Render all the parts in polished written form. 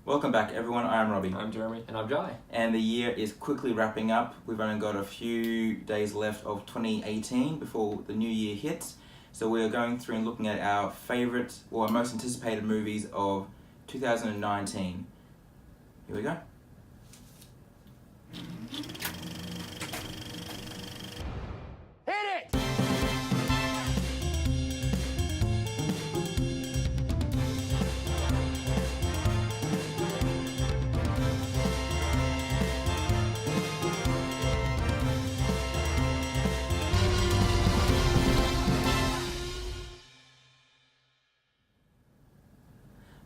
Welcome back, everyone. I'm Robbie. I'm Jeremy. And I'm Jai. And the year is quickly wrapping up. We've only got a few days left of 2018 before the new year hits. So we're going through and looking at our favourite or our most anticipated movies of 2019. Here we go.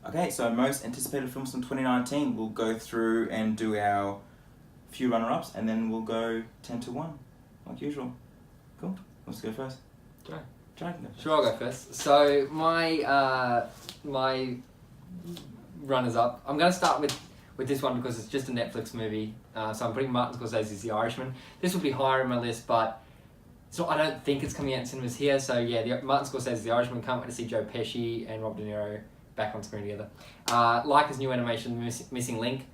Okay, so most anticipated films from 2019. We'll go through and do our few runner-ups, and then we'll go 10 to 1, like usual. Cool. Let's go first. Jai. Jai can go first. Sure, I'll go first. So my runners-up. I'm going to start with this one because it's just a Netflix movie. So I'm putting Martin Scorsese's The Irishman. This would be higher in my list, but I don't think it's coming out in cinemas here. So yeah, Martin Scorsese's The Irishman. Can't wait to see Joe Pesci and Rob De Niro back on screen together. Leica's new animation, Missing Link.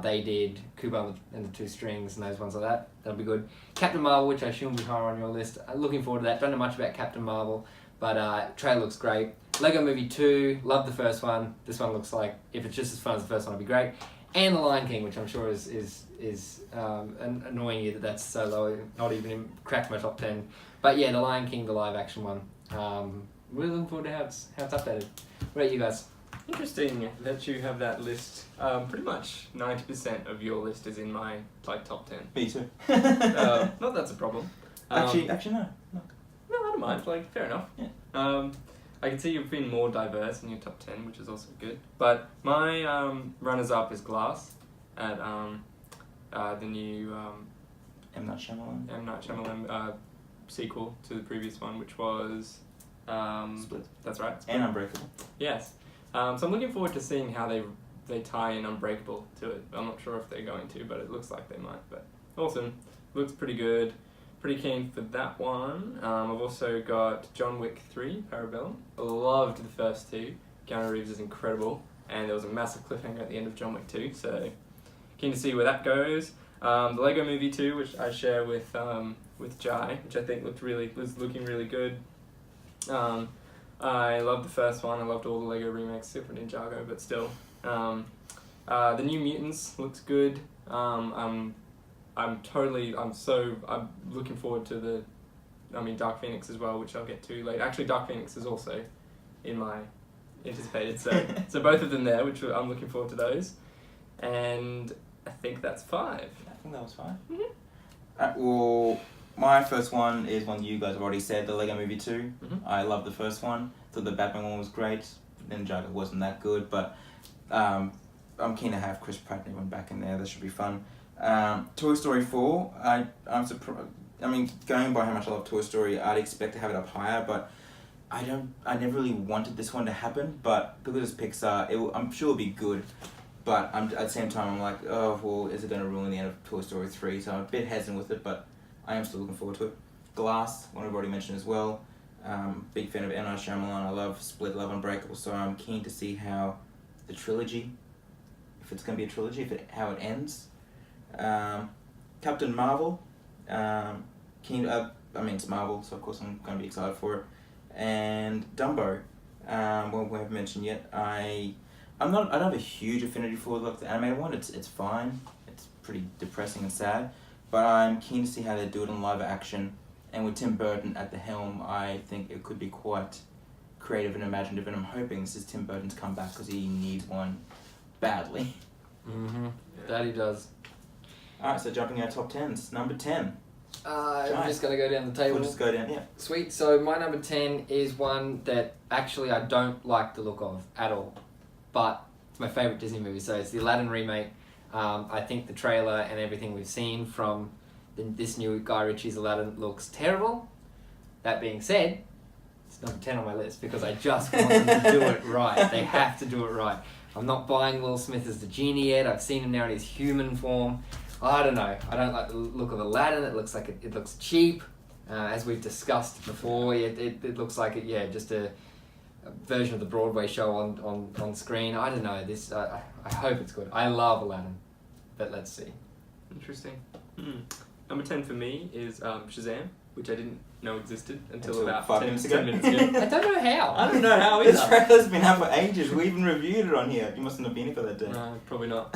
They did Kubo and the Two Strings and those ones like that. That'll be good. Captain Marvel, which I assume will be higher on your list. Looking forward to that. Don't know much about Captain Marvel, but trailer looks great. Lego Movie 2, love the first one. This one looks like, if it's just as fun as the first one, it'll be great. And The Lion King, which I'm sure is annoying you that's so low, not even cracked my top 10. But yeah, The Lion King, the live action one. Really looking forward to how it's updated. What about you guys? Interesting that you have that list. Pretty much 90% of your list is in my top 10. Me too. Not that's a problem. Actually, no. No, I don't mind. Fair enough. Yeah. I can see you've been more diverse in your top 10, which is also good. But my runners-up is Glass at the new M. Night Shyamalan sequel to the previous one, which was Split. That's right. Split. And Unbreakable. Yes. So I'm looking forward to seeing how they tie in Unbreakable to it. I'm not sure if they're going to, but it looks like they might. But awesome. Looks pretty good. Pretty keen for that one. I've also got John Wick 3, Parabellum. I loved the first two. Keanu Reeves is incredible. And there was a massive cliffhanger at the end of John Wick 2, so keen to see where that goes. The Lego Movie 2, which I share with Jai, which I think was looking really good. I loved the first one. I loved all the Lego remakes except for Ninjago, but still. The New Mutants looks good. I'm looking forward to Dark Phoenix as well, which I'll get to later. Actually, Dark Phoenix is also in my anticipated, so both of them there, which I'm looking forward to those. And I think that's 5. I think that was 5. Mm-hmm. Well, my first one is one you guys have already said, the Lego Movie 2. Mm-hmm. I love the first one. Thought the Batman one was great. Ninjago wasn't that good, but I'm keen to have Chris Pratt and everyone back in there. That should be fun. Toy Story 4, I'm surprised. Going by how much I love Toy Story, I'd expect to have it up higher, but I never really wanted this one to happen, but because it's Pixar, I'm sure it'll be good. But at the same time, I'm like, oh, well, is it going to ruin the end of Toy Story 3? So I'm a bit hesitant with it, but I am still looking forward to it. Glass, one I've already mentioned as well. Big fan of M. Night Shyamalan. I love Split, love Unbreakable, so I'm keen to see how the trilogy, if it's going to be a trilogy, how it ends. Captain Marvel, it's Marvel, so of course I'm going to be excited for it. And Dumbo, well, we haven't mentioned yet. I don't have a huge affinity for the animated one. It's fine. It's pretty depressing and sad, but I'm keen to see how they do it in live action. And with Tim Burton at the helm, I think it could be quite creative and imaginative, and I'm hoping this is Tim Burton's comeback because he needs one badly. Mm-hmm. That he does. Alright, so jumping our top 10s. Number 10. I'm just going to go down the table. We'll just go down, yeah. Sweet. So my number 10 is one that actually I don't like the look of at all, but it's my favourite Disney movie. So it's the Aladdin remake. I think the trailer and everything we've seen from this new Guy Ritchie's Aladdin looks terrible. That being said, it's number 10 on my list because I just want them to do it right. They have to do it right. I'm not buying Will Smith as the genie yet. I've seen him now in his human form. I don't know. I don't like the look of Aladdin. It looks like it looks cheap. As we've discussed before, it looks like just a version of the Broadway show on screen. I don't know. This I hope it's good. I love Aladdin, but let's see. Interesting. Number 10 for me is Shazam, which I didn't know existed until about 5 minutes ago. 10 minutes ago. I don't know how. I don't know how This either. trailer's been out for ages. We even reviewed it on here. You mustn't have been here for that day. No, probably not.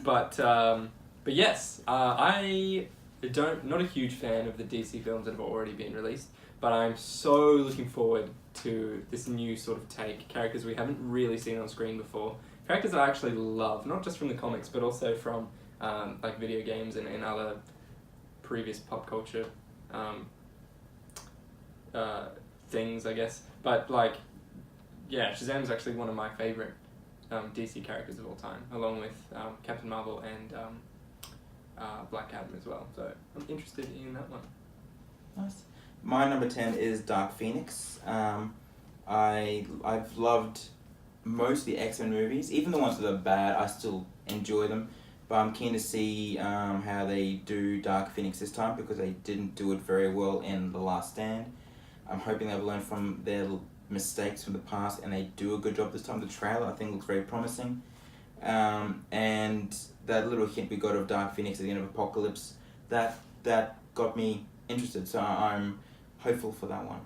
But yes, I not a huge fan of the DC films that have already been released, but I'm so looking forward to this new sort of take, characters we haven't really seen on screen before, characters I actually love, not just from the comics, but also from like video games and other previous pop culture things, I guess. But like, yeah, Shazam's actually one of my favourite DC characters of all time, along with Captain Marvel and Black Adam as well. So I'm interested in that one. Nice. My number 10 is Dark Phoenix. I've loved most of the X-Men movies, even the ones that are bad. I still enjoy them, but I'm keen to see how they do Dark Phoenix this time, because they didn't do it very well in The Last Stand. I'm hoping they've learned from their mistakes from the past and they do a good job this time. The trailer, I think, looks very promising, and that little hint we got of Dark Phoenix at the end of Apocalypse, that got me interested. So I'm hopeful for that one.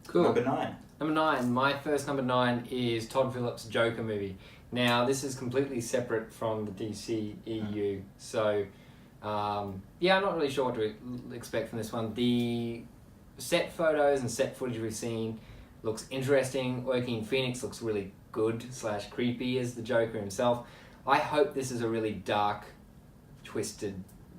Cool. Number 9. Number 9. My first number 9 is Todd Phillips' Joker movie. Now, this is completely separate from the DC EU, so yeah, I'm not really sure what to expect from this one. The set photos and set footage we've seen looks interesting. Joaquin Phoenix looks really good / creepy as the Joker himself. I hope this is a really dark, twisted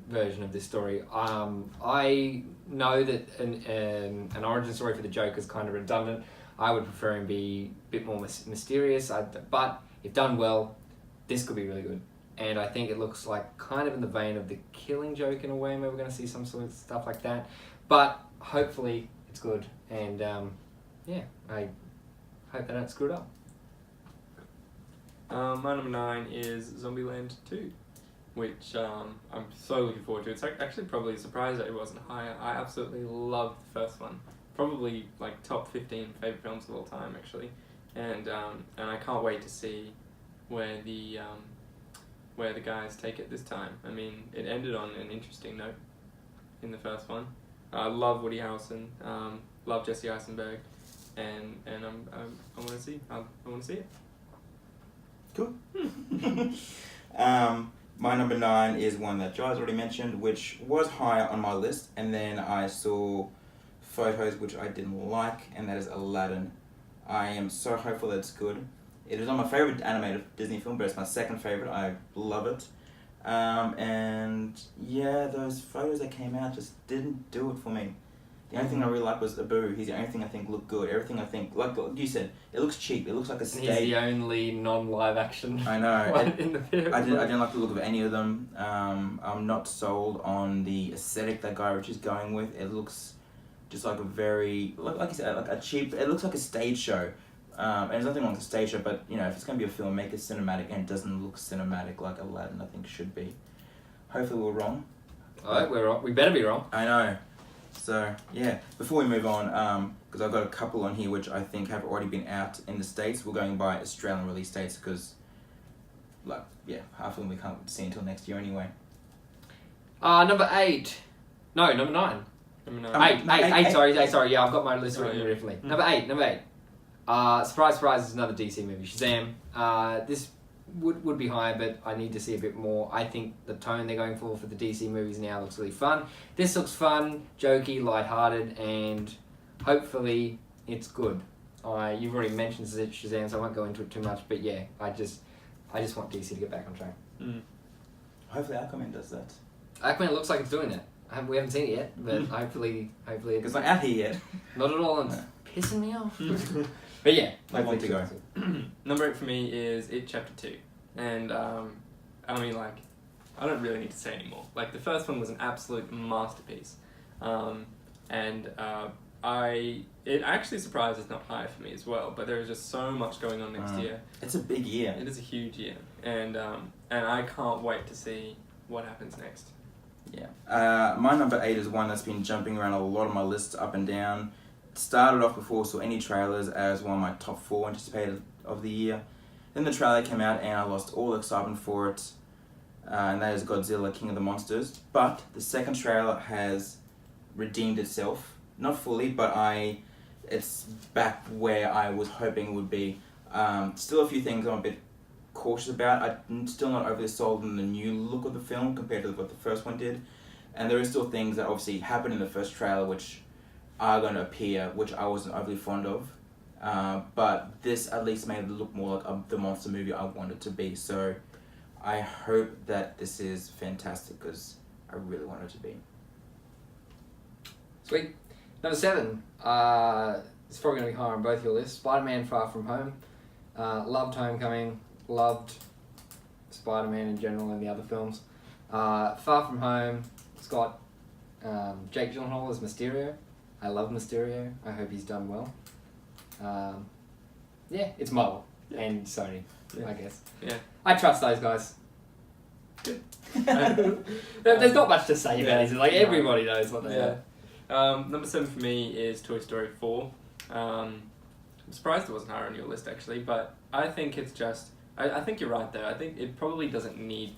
version of this story. I know that an origin story for the Joker is kind of redundant. I would prefer him be a bit more mysterious, but if done well, this could be really good. And I think it looks like kind of in the vein of The Killing Joke in a way. Maybe we're going to see some sort of stuff like that. But hopefully it's good. And yeah, I hope they don't screw it up. My number 9 is Zombieland 2, which I'm so looking forward to. It's actually probably a surprise that it wasn't higher. I absolutely loved the first one. Probably like top 15 favourite films of all time, actually. And I can't wait to see where the guys take it this time. I mean, it ended on an interesting note in the first one. I love Woody Harrelson, love Jesse Eisenberg, and I want to see it. Cool. My number 9 is one that Jai's already mentioned, which was higher on my list, and then I saw photos which I didn't like, and that is Aladdin. I am so hopeful that it's good. It is not my favourite animated Disney film, but it's my second favourite. I love it. And yeah, those photos that came out just didn't do it for me. The only thing I really liked was Abu. He's the only thing I think looked good. Everything I think, like you said, it looks cheap. It looks like a stage. He's the only non-live action I know. one in the film. I didn't like the look of any of them. I'm not sold on the aesthetic that Guy Ritchie's going with. It looks just like a very, like you said, like a cheap. It looks like a stage show. And there's nothing wrong with the stage show, but you know, if it's going to be a film, make it cinematic, and it doesn't look cinematic like Aladdin, I think should be. Hopefully we're wrong. Alright, we're wrong. We better be wrong. I know. So yeah, before we move on, because I've got a couple on here which I think have already been out in the States. We're going by Australian release dates because, like, yeah, half of them we can't see until next year anyway. Number 8. No, number 9. Number 9. 8. Sorry. Yeah, I've got my list written differently. Mm. Number 8. Surprise, surprise, is another DC movie, Shazam. This would be higher, but I need to see a bit more. I think the tone they're going for the DC movies now looks really fun. This looks fun, jokey, lighthearted, and hopefully it's good. You've already mentioned Shazam, so I won't go into it too much, but yeah, I just want DC to get back on track. Mm. Hopefully Aquaman does that. Aquaman looks like it's doing that. We haven't seen it yet, but hopefully It's not out here yet. not at all, and it's pissing me off. But yeah, I want to go. Number 8 for me is It Chapter 2. And, I mean, like, I don't really need to say anymore. Like, the first one was an absolute masterpiece. It actually surprised it's not higher for me as well, but there is just so much going on next year. It's a big year. It is a huge year. And I can't wait to see what happens next. Yeah. My number 8 is one that's been jumping around a lot of my lists up and down. started off before I saw any trailers as one of my top 4 anticipated of the year. Then the trailer came out and I lost all excitement for it, and that is Godzilla King of the Monsters. But the second trailer has redeemed itself, not fully, but it's back where I was hoping it would be. Still a few things I'm a bit cautious about. I'm still not overly sold on the new look of the film compared to what the first one did, and there are still things that obviously happened in the first trailer which are going to appear, which I wasn't overly fond of. But this at least made it look more like the monster movie I wanted it to be. So I hope that this is fantastic because I really want it to be. Sweet. Number 7. It's probably going to be higher on both your lists. Spider-Man Far From Home. Loved Homecoming. Loved Spider-Man in general and the other films. Far From Home. It's got Jake Gyllenhaal as Mysterio. I love Mysterio. I hope he's done well. Yeah, it's Marvel and Sony, I guess. Yeah. I trust those guys. There's not much to say about it. Like, everybody knows what they are. Number 7 for me is Toy Story 4. I'm surprised it wasn't higher on your list, actually, but I think it's just... I think you're right, though. I think it probably doesn't need...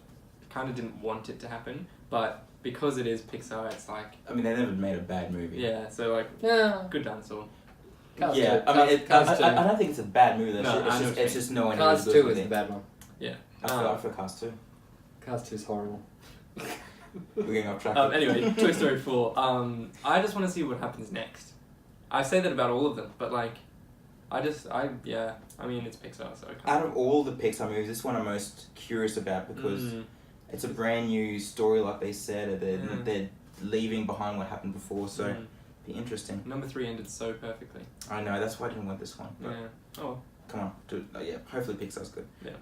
kind of didn't want it to happen, but because it is Pixar, it's like... I mean, they never made a bad movie. Yeah, so like... Yeah. Good dinosaur. Cars Yeah, 2. I mean, Cars 2. I don't think it's a bad movie. No, It's just no one Cars who's 2 good is with the it. bad one. Yeah. I for Cars 2. Cars 2 is horrible. We're getting off track. Anyway, Toy Story 4. I just want to see what happens next. I say that about all of them, but like, I mean, it's Pixar, so I can't... Out of all the Pixar movies, this one I'm most curious about because it's a brand new story, like they said. They're leaving behind what happened before, so be interesting. Number 3 ended so perfectly. I know, that's why I didn't want this one. But Yeah. Oh. come on, do it. Yeah, hopefully Pixar's good. Yeah.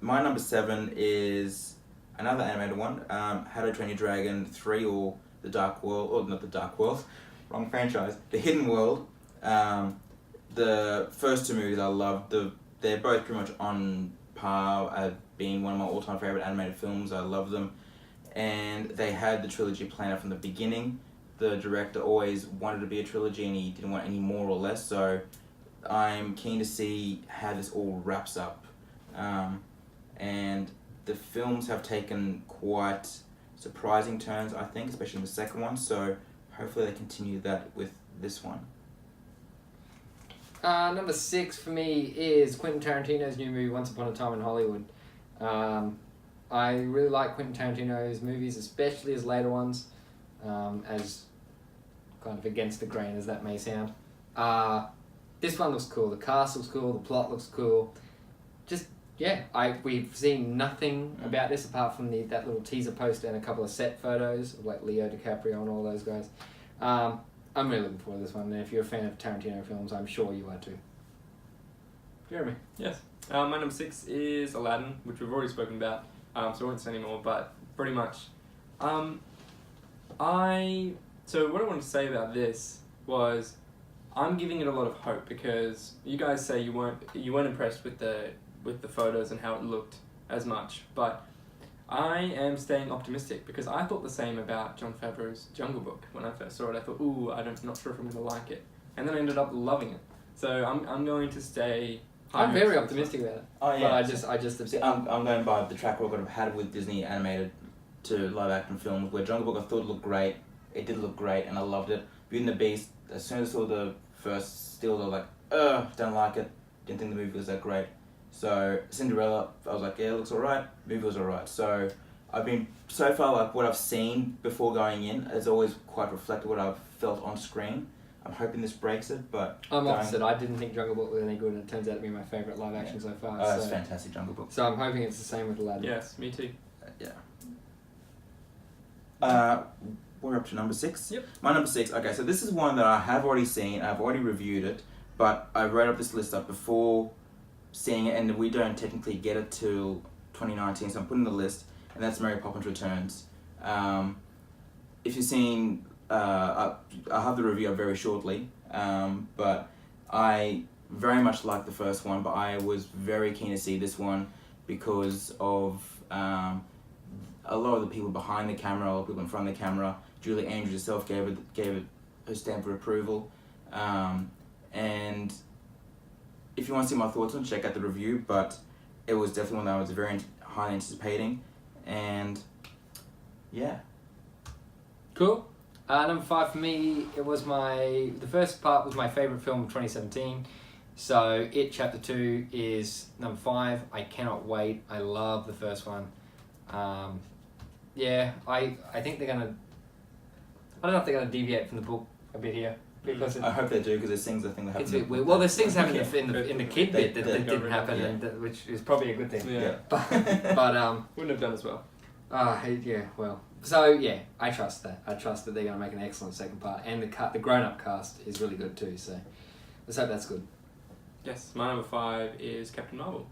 My number 7 is another animated one, How to Train Your Dragon 3 or The Dark World, or not The Dark World, wrong franchise, The Hidden World. The first 2 movies I loved. They're both pretty much on par at being one of my all-time favorite animated films. I love them. And they had the trilogy planned out from the beginning. The director always wanted to be a trilogy and he didn't want any more or less, so I'm keen to see how this all wraps up. And the films have taken quite surprising turns, I think, especially in the second one, so hopefully they continue that with this one. Number 6 for me is Quentin Tarantino's new movie, Once Upon a Time in Hollywood. I really like Quentin Tarantino's movies, especially his later ones, as kind of against the grain as that may sound. This one looks cool, the cast looks cool, the plot looks cool. Just, yeah, we've seen nothing about this apart from that little teaser poster and a couple of set photos of like Leo DiCaprio and all those guys. I'm really looking forward to this one, and if you're a fan of Tarantino films, I'm sure you are too. Jeremy? Yes. My number 6 is Aladdin, which we've already spoken about, so I won't say any more, but pretty much. So what I wanted to say about this was, I'm giving it a lot of hope because you guys say you weren't impressed with the photos and how it looked as much, but I am staying optimistic because I thought the same about Jon Favreau's Jungle Book when I first saw it. I thought, I'm not sure if I'm going to like it, and then I ended up loving it. So I'm going to stay. I'm very optimistic about it. Oh yeah. But I just See, I'm going by the track record I've had with Disney animated to live action films. Where Jungle Book I thought it looked great. It did look great, and I loved it. Beauty and the Beast. As soon as I saw the first still, I was like, don't like it. Didn't think the movie was that great. So Cinderella, I was like, yeah, it looks alright. Movie was alright. So I've been so far like what I've seen before going in is always quite reflected what I've felt on screen. I'm hoping this breaks it, but I'm opposite. I didn't think Jungle Book was any good, and it turns out to be my favourite live action so far. It's fantastic, Jungle Book. So I'm hoping it's the same with Aladdin. Yes, me too. We're up to number 6. Yep. My number 6. Okay, so this is one that I have already seen. I've already reviewed it, but I wrote up this list up before seeing it, and we don't technically get it till 2019. So I'm putting the list, and that's Mary Poppins Returns. If you've seen, I'll have the review up very shortly. But I very much liked the first one, but I was very keen to see this one because of a lot of the people behind the camera, a lot of people in front of the camera. Julie Andrews herself gave it her stamp of approval. And if you want to see my thoughts on it, check out the review, but it was definitely one that I was very highly anticipating, and yeah. Cool. Number 5 for me, the first part was my favourite film of 2017. So It Chapter 2 is number 5. I cannot wait. I love the first one. Yeah, I think they're gonna. I don't know if they're gonna deviate from the book a bit here because I hope they do, because there's things I think that it's happen. a bit weird. Well, there's things happening in the kid bit that they didn't happen, yeah. and which is probably a good thing. Yeah. But Wouldn't have done as well. yeah, well. So yeah, I trust that. I trust that they're gonna make an excellent second part, and the grown-up cast is really good too. So let's hope that's good. Yes, my number 5 is Captain Marvel.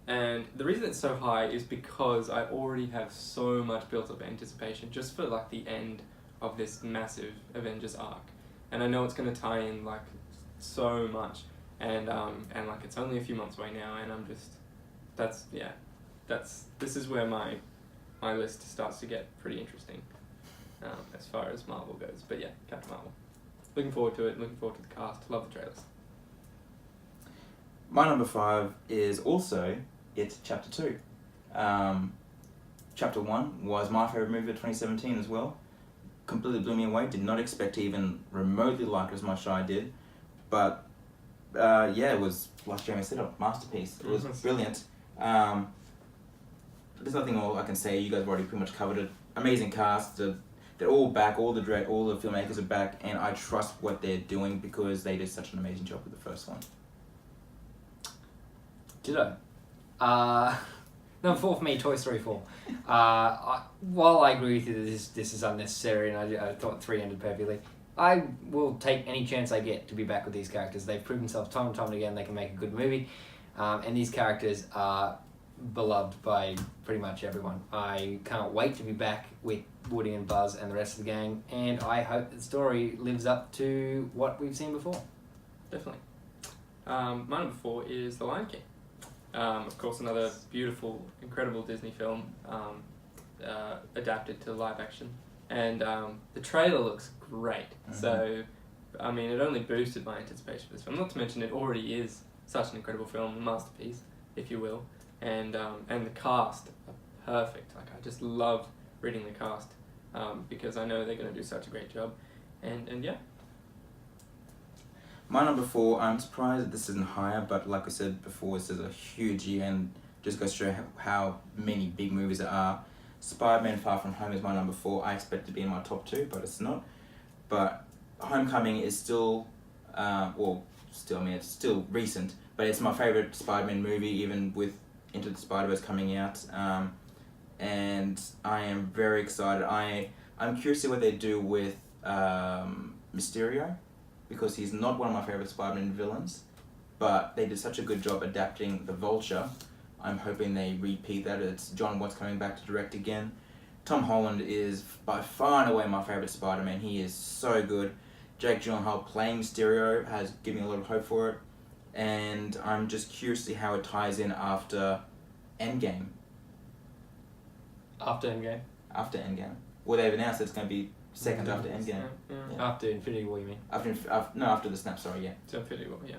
And the reason it's so high is because I already have so much built up anticipation just for like the end of this massive Avengers arc. And I know it's going to tie in like so much, and like it's only a few months away now, and I'm just, this is where my list starts to get pretty interesting as far as Marvel goes. But yeah, Captain Marvel. Looking forward to it, looking forward to the cast, love the trailers. My number 5 is also It Chapter 2. Chapter 1 was my favourite movie of 2017 as well. Completely blew me away. Did not expect to even remotely like it as much as I did. But yeah, it was, like Jamie said, a masterpiece. It was brilliant. There's nothing more I can say. You guys have already pretty much covered it. Amazing cast. They're all back. All the filmmakers are back, and I trust what they're doing because they did such an amazing job with the first one. Ditto. Number 4 for me, Toy Story 4. While I agree with you that this is unnecessary, and I thought 3 ended perfectly, I will take any chance I get to be back with these characters. They've proven themselves time and time again they can make a good movie, and these characters are beloved by pretty much everyone. I can't wait to be back with Woody and Buzz and the rest of the gang, and I hope the story lives up to what we've seen before. Definitely. My number 4 is The Lion King. Of course, another beautiful, incredible Disney film adapted to live action. And the trailer looks great. Mm-hmm. So, I mean, it only boosted my anticipation for this film. Not to mention it already is such an incredible film, a masterpiece, if you will. And the cast are perfect. Like, I just love reading the cast because I know they're going to do such a great job. And yeah. My number 4, I'm surprised that this isn't higher, but like I said before, this is a huge year and just goes to show how many big movies there are. Spider-Man Far From Home is my number 4. I expect it to be in my top 2, but it's not. But Homecoming is still, it's still recent, but it's my favourite Spider-Man movie, even with Into the Spider-Verse coming out. And I am very excited. I'm curious to see what they do with Mysterio, because he's not one of my favourite Spider-Man villains, but they did such a good job adapting the Vulture. I'm hoping they repeat that. It's John Watts coming back to direct again. Tom Holland is by far and away my favourite Spider-Man. He is so good. Jake Gyllenhaal playing Mysterio has given me a lot of hope for it. And I'm just curious to see how it ties in after Endgame. After Endgame? After Endgame. Well, they've announced it's going to be second after Endgame. Yeah. After Infinity War, you mean? After the snap, sorry, yeah. So Infinity War, yeah.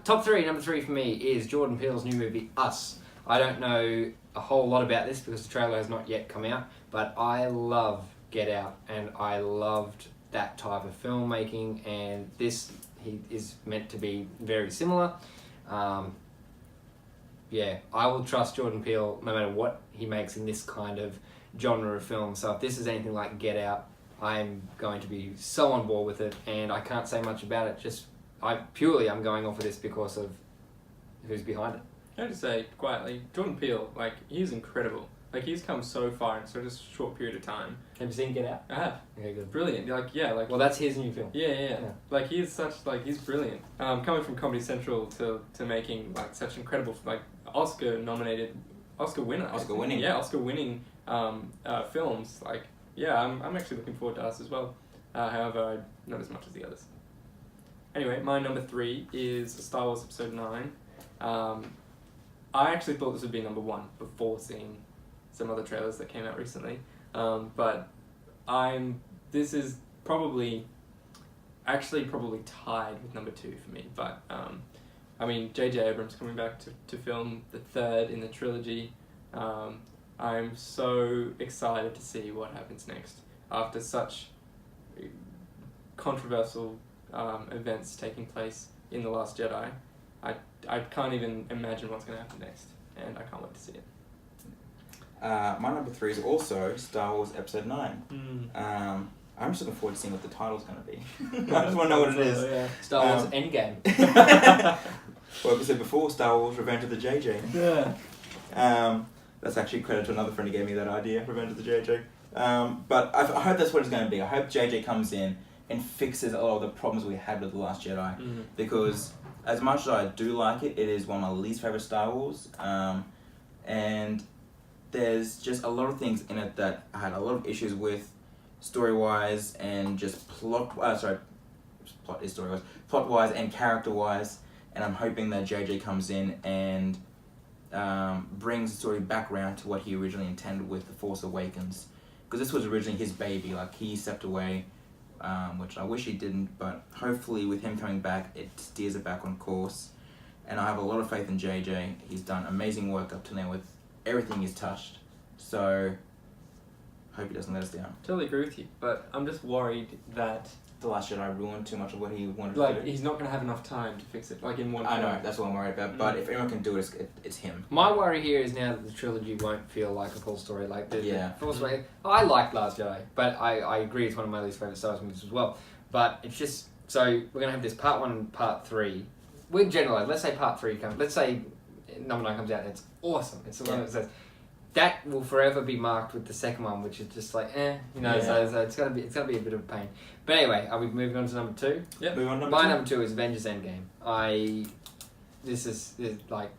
Top 3, number 3 for me is Jordan Peele's new movie, Us. I don't know a whole lot about this because the trailer has not yet come out, but I love Get Out, and I loved that type of filmmaking, and this is meant to be very similar. Yeah, I will trust Jordan Peele no matter what he makes in this kind of genre of film. So if this is anything like Get Out, I'm going to be so on board with it, and I can't say much about it. I'm going off of this because of who's behind it. I have to say, quietly, Jordan Peele, like, he's incredible. Like, he's come so far in such a short period of time. Have you seen Get Out? I have. Okay, good. Brilliant. Well, that's his new film. Yeah. Like, he's brilliant. Coming from Comedy Central to making, like, such incredible, like, Oscar-winning films. Like, yeah, I'm actually looking forward to Us as well. However, not as much as the others. Anyway, my number 3 is Star Wars Episode 9. I actually thought this would be number 1 before seeing some other trailers that came out recently. But this is probably actually probably tied with number 2 for me. But I mean, J.J. Abrams coming back to film the third in the trilogy. I'm so excited to see what happens next after such controversial events taking place in The Last Jedi. I can't even imagine what's going to happen next, and I can't wait to see it. My number 3 is also Star Wars Episode 9. I'm just looking forward to seeing what the title's going to be. I just want to know what it is. Yeah. Star Wars Endgame. Well, like I said before, Star Wars Revenge of the JJ. Yeah. That's actually credit to another friend who gave me that idea, Revenge of the JJ. But I hope that's what it's going to be. I hope JJ comes in and fixes a lot of the problems we had with The Last Jedi. Because as much as I do like it, it is one of my least favourite Star Wars. And there's just a lot of things in it that I had a lot of issues with, story-wise and just plot-wise and character-wise. And I'm hoping that JJ comes in and brings the story back around to what he originally intended with The Force Awakens. Because this was originally his baby, like he stepped away, which I wish he didn't, but hopefully with him coming back, it steers it back on course. And I have a lot of faith in JJ. He's done amazing work up to now with everything he's touched. So, hope he doesn't let us down. Totally agree with you, but I'm just worried that The Last Jedi ruined too much of what he wanted like to do. he's not going to have enough time to fix it, like in one I film. know, that's what I'm worried about. But if anyone can do it, it's him. My worry here is now that the trilogy won't feel like a full story. Like the Force Mm-hmm. Awakens. I like Last Jedi, but I agree it's one of my least favourite Star Wars movies as well. But it's just so we're gonna have this part 1 and part 3. We generalise. Let's say part 3 comes. Let's say number 9 comes out. And it's awesome. It's the one that says that will forever be marked with the second one, which is just like So it's gonna be a bit of a pain. But anyway, are we moving on to number 2? Yep. Move on to My number 2 is Avengers Endgame. This is like,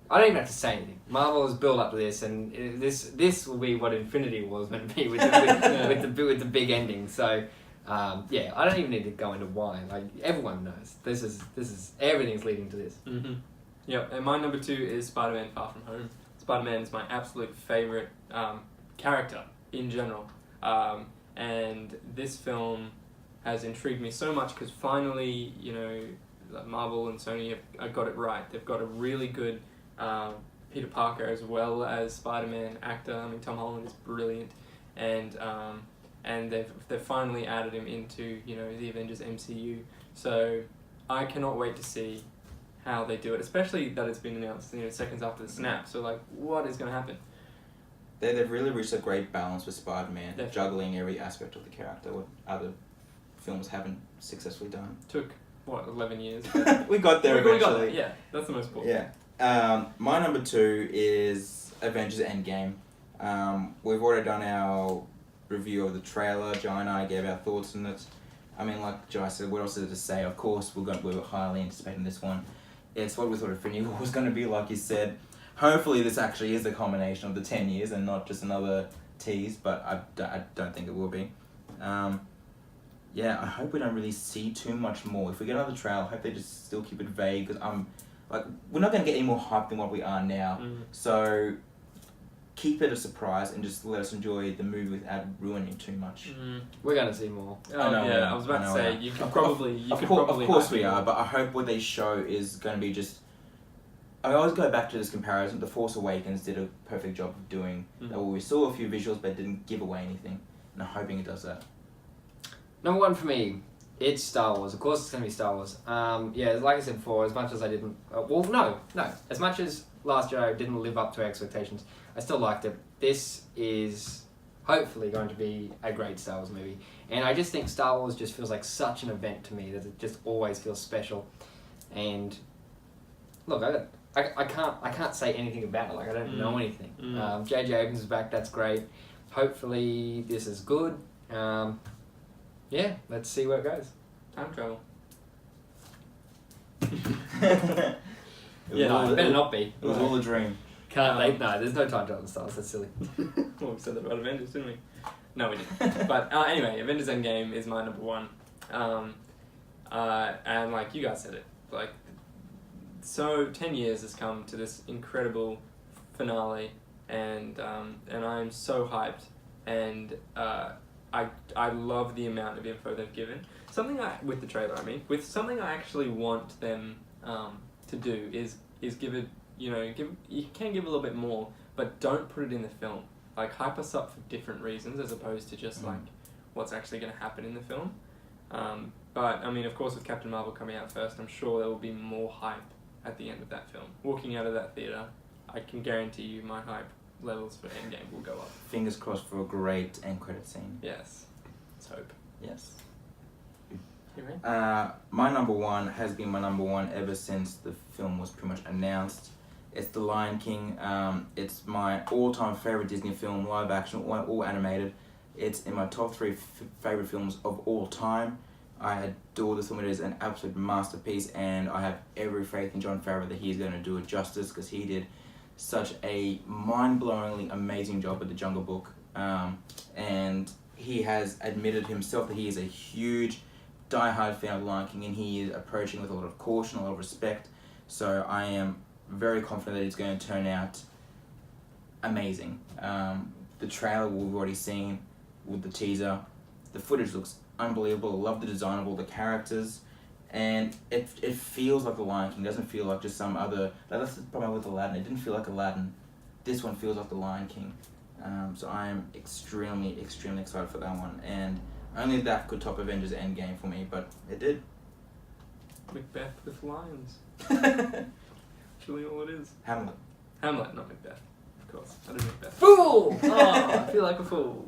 I don't even have to say anything. Marvel has built up to this, and this will be what Infinity War was meant to be with the big ending. So, I don't even need to go into why. Like everyone knows, this is everything's leading to this. Mm-hmm. Yep. And my number 2 is Spider-Man: Far From Home. Spider-Man is my absolute favorite character in general. And this film has intrigued me so much because finally, Marvel and Sony have got it right. They've got a really good Peter Parker as well as Spider-Man actor. I mean, Tom Holland is brilliant, and they've finally added him into the Avengers MCU. So I cannot wait to see how they do it, especially that it's been announced seconds after the snap. So like, what is going to happen? They've really reached a great balance with Spider-Man, Definitely. juggling every aspect of the character, what other films haven't successfully done. Took 11 years. We got there We eventually. got there. Yeah, that's the most important. Yeah. My number 2 is Avengers Endgame. We've already done our review of the trailer. Joe and I gave our thoughts on it. I mean, like Joe said, what else is there to say? Of course, we were highly anticipating this one. It's what we thought Infinity War was going to be, like you said. Hopefully this actually is a combination of the 10 years and not just another tease, but I don't think it will be. I hope we don't really see too much more. If we get another trailer, I hope they just still keep it vague, because we're not going to get any more hype than what we are now. So keep it a surprise and just let us enjoy the movie without ruining too much. We're gonna see more. I was about to say, you could probably... Of course we are, but I hope what they show is going to be just... I always go back to this comparison. The Force Awakens did a perfect job of doing that. We saw a few visuals, but didn't give away anything. And I'm hoping it does that. Number 1 for me, it's Star Wars. Of course it's going to be Star Wars. Like I said before, as much as I didn't... no. As much as Last Jedi didn't live up to expectations, I still liked it. This is hopefully going to be a great Star Wars movie. And I just think Star Wars just feels like such an event to me that it just always feels special. And look, I can't say anything about it. Like, I don't know anything. J.J. Abrams is back. That's great. Hopefully this is good. Let's see where it goes. Time travel. It better not be. It was all a dream. There's no time travel in Star Wars. That's silly. Well, we said that about Avengers, didn't we? No, we didn't. But anyway, Avengers Endgame is my number 1. And like you guys said it, like, so 10 years has come to this incredible finale, and I'm so hyped, and I love the amount of info they've given. something with the trailer, with something I actually want them to do is give it, you can give a little bit more, but don't put it in the film. Like, hype us up for different reasons as opposed to just like what's actually going to happen in the film. But I mean, of course, with Captain Marvel coming out first, I'm sure there will be more hype at the end of that film. Walking out of that theater, I can guarantee you my hype levels for Endgame will go up. Fingers crossed for a great end credit scene. Yes. Let's hope. Yes. You ready? My number one has been my number one ever since the film was pretty much announced. It's The Lion King. It's my all-time favorite Disney film, live action, all animated. It's in my top 3 favorite films of all time. I adore this film. It is an absolute masterpiece, and I have every faith in Jon Favreau that he's going to do it justice, because he did such a mind-blowingly amazing job with The Jungle Book. And he has admitted himself that he is a huge, die-hard fan of The Lion King, and he is approaching with a lot of caution, a lot of respect. So I am very confident that it's going to turn out amazing. The trailer we've already seen with the teaser, the footage looks unbelievable. I love the design of all the characters, and it feels like The Lion King. It doesn't feel like just some other. That's the problem with Aladdin. It didn't feel like Aladdin. This one feels like The Lion King. So I am extremely excited for that one, and only that could top Avengers Endgame for me, but it did. Macbeth with lions. Actually, all it is. Hamlet, not Macbeth. Of course, I did Macbeth. Fool! Oh, I feel like a fool.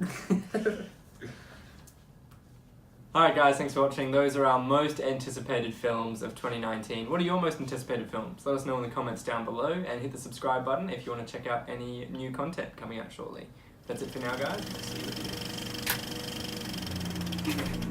Alright guys, thanks for watching. Those are our most anticipated films of 2019. What are your most anticipated films? Let us know in the comments down below, and hit the subscribe button if you want to check out any new content coming out shortly. That's it for now, guys. See you.